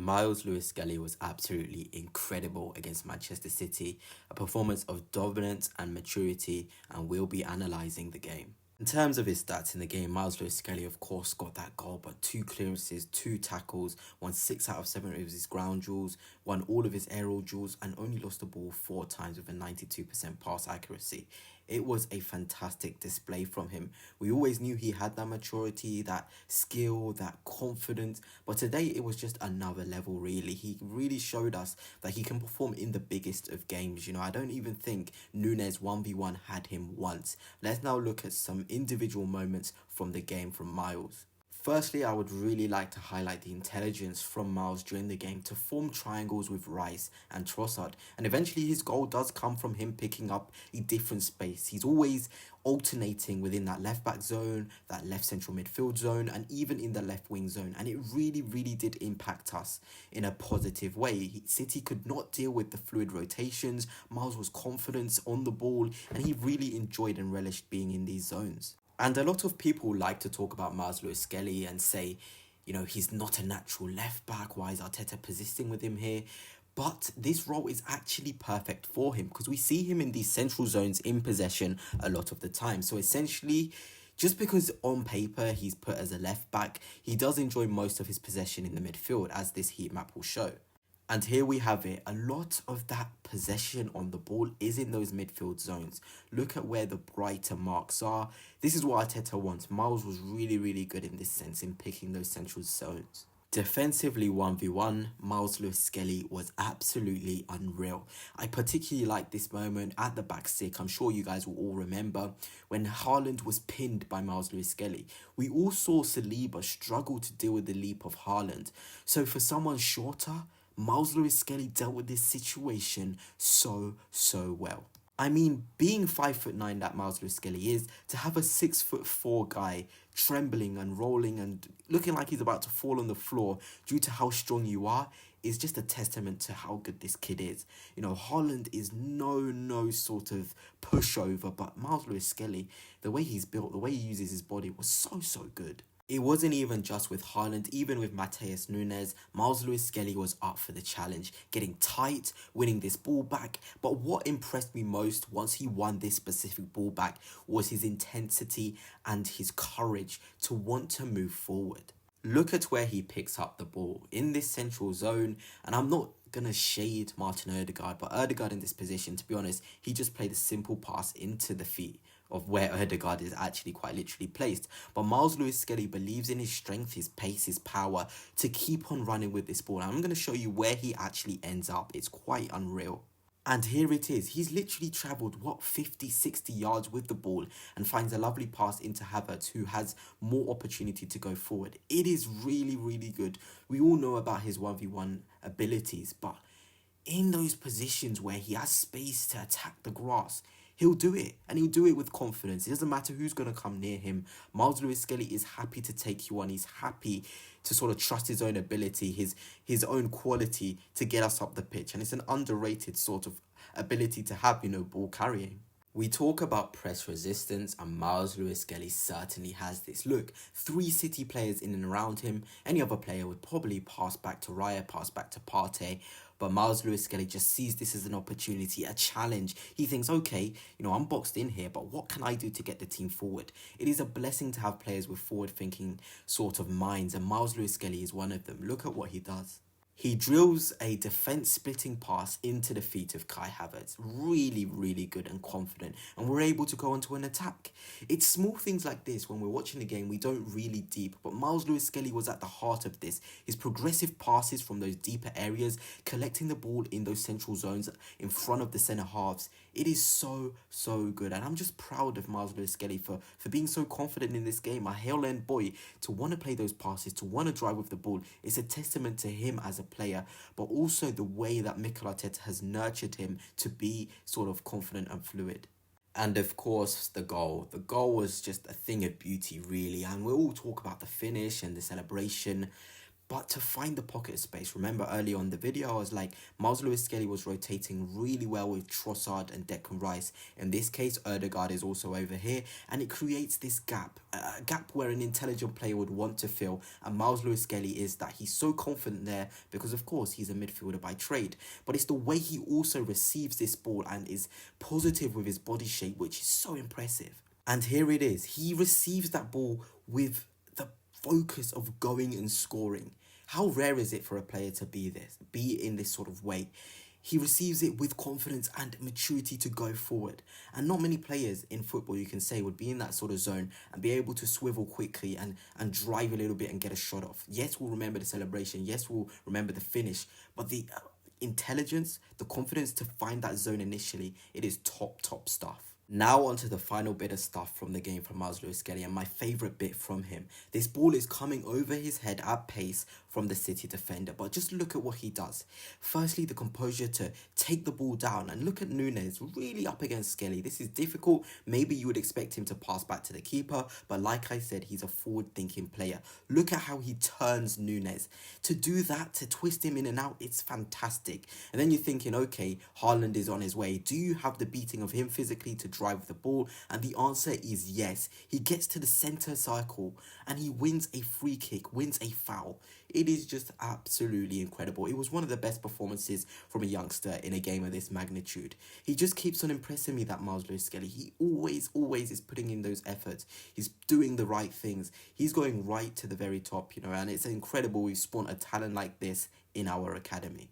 Myles Skelly was absolutely incredible against Manchester City, a performance of dominance and maturity, and we'll be analysing the game. In terms of his stats in the game, Myles Skelly of course got that goal, but 2 clearances, 2 tackles, won 6 out of 7 of his ground duels, won all of his aerial duels, and only lost the ball 4 times with a 92% pass accuracy. It was a fantastic display from him. We always knew he had that maturity, that skill, that confidence, but today it was just another level really. He really showed us that he can perform in the biggest of games. I don't even think Núñez 1v1 had him once. Let's now look at some individual moments from the game from Myles. Firstly, I would really like to highlight the intelligence from Myles during the game to form triangles with Rice and Trossard, and eventually his goal does come from him picking up a different space. He's always alternating within that left back zone, that left central midfield zone, and even in the left wing zone, and it really did impact us in a positive way. City could not deal with the fluid rotations. Myles was confident on the ball, and he really enjoyed and relished being in these zones. And a lot of people like to talk about Myles Skelly and say, he's not a natural left back. Why is Arteta persisting with him here? But this role is actually perfect for him because we see him in these central zones in possession a lot of the time. So essentially, just because on paper he's put as a left back, he does enjoy most of his possession in the midfield, as this heat map will show. And here we have it. A lot of that possession on the ball is in those midfield zones. Look at where the brighter marks are. This is what Arteta wants. Myles was really good in this sense in picking those central zones. Defensively 1v1, Myles Skelly was absolutely unreal. I particularly like this moment at the back stick. I'm sure you guys will all remember when Haaland was pinned by Myles Skelly. We all saw Saliba struggle to deal with the leap of Haaland. So for someone shorter, Myles Skelly dealt with this situation so well. I mean, being 5'9" that Myles Skelly is, to have a 6'4" guy trembling and rolling and looking like he's about to fall on the floor due to how strong you are is just a testament to how good this kid is. Haaland is no sort of pushover, but Myles Skelly, the way he's built, the way he uses his body was so good. It wasn't even just with Haaland, even with Matheus Núñez, Myles Skelly was up for the challenge, getting tight, winning this ball back. But what impressed me most once he won this specific ball back was his intensity and his courage to want to move forward. Look at where he picks up the ball in this central zone, and I'm not going to shade Martin Odegaard, but Odegaard in this position, to be honest, he just played a simple pass into the feet of where Odegaard is actually quite literally placed. But Myles Skelly believes in his strength, his pace, his power to keep on running with this ball. And I'm going to show you where he actually ends up. It's quite unreal. And here it is. He's literally travelled, 50, 60 yards with the ball and finds a lovely pass into Havertz, who has more opportunity to go forward. It is really good. We all know about his 1v1 abilities, but in those positions where he has space to attack the grass, he'll do it, and he'll do it with confidence. It doesn't matter who's going to come near him. Myles Skelly is happy to take you on. He's happy to sort of trust his own ability, his own quality to get us up the pitch. And it's an underrated sort of ability to have, ball carrying. We talk about press resistance, and Myles Skelly certainly has this. Look, 3 City players in and around him. Any other player would probably pass back to Raya, pass back to Partey. But Myles Skelly just sees this as an opportunity, a challenge. He thinks, okay, I'm boxed in here, but what can I do to get the team forward? It is a blessing to have players with forward-thinking sort of minds, and Myles Skelly is one of them. Look at what he does. He drills a defense-splitting pass into the feet of Kai Havertz. Really good and confident. And we're able to go onto an attack. It's small things like this when we're watching the game we don't really deep. But Myles Skelly was at the heart of this. His progressive passes from those deeper areas, collecting the ball in those central zones in front of the centre halves. It is so good. And I'm just proud of Myles Skelly for being so confident in this game. A Hale-end boy, to want to play those passes, to want to drive with the ball. It's a testament to him as a player, but also the way that Mikel Arteta has nurtured him to be sort of confident and fluid. And of course, the goal. The goal was just a thing of beauty, really. And we'll all talk about the finish and the celebration, But to find the pocket of space, remember earlier on the video, I was like, Myles Skelly was rotating really well with Trossard and Declan Rice. In this case, Erdegaard is also over here, and it creates this gap, a gap where an intelligent player would want to fill, and Myles Skelly is that. He's so confident there because, of course, he's a midfielder by trade, but it's the way he also receives this ball and is positive with his body shape, which is so impressive. And here it is. He receives that ball with the focus of going and scoring. How rare is it for a player to be in this sort of way? He receives it with confidence and maturity to go forward. And not many players in football, you can say, would be in that sort of zone and be able to swivel quickly and drive a little bit and get a shot off. Yes, we'll remember the celebration. Yes, we'll remember the finish. But the intelligence, the confidence to find that zone initially, it is top stuff. Now onto the final bit of stuff from the game from Myles Skelly, and my favourite bit from him. This ball is coming over his head at pace from the City defender, but just look at what he does. Firstly, the composure to take the ball down, and look at Núñez really up against Skelly. This is difficult. Maybe you would expect him to pass back to the keeper, but like I said, he's a forward-thinking player. Look at how he turns Núñez. To do that, to twist him in and out, it's fantastic. And then you're thinking, okay, Haaland is on his way. Do you have the beating of him physically to drive the ball? And the answer is yes. He gets to the center circle and he wins a free kick, wins a foul. It is just absolutely incredible. It was one of the best performances from a youngster in a game of this magnitude. He just keeps on impressing me, that Myles Skelly. He always is putting in those efforts. He's doing the right things. He's going right to the very top, and it's incredible we've spawned a talent like this in our academy.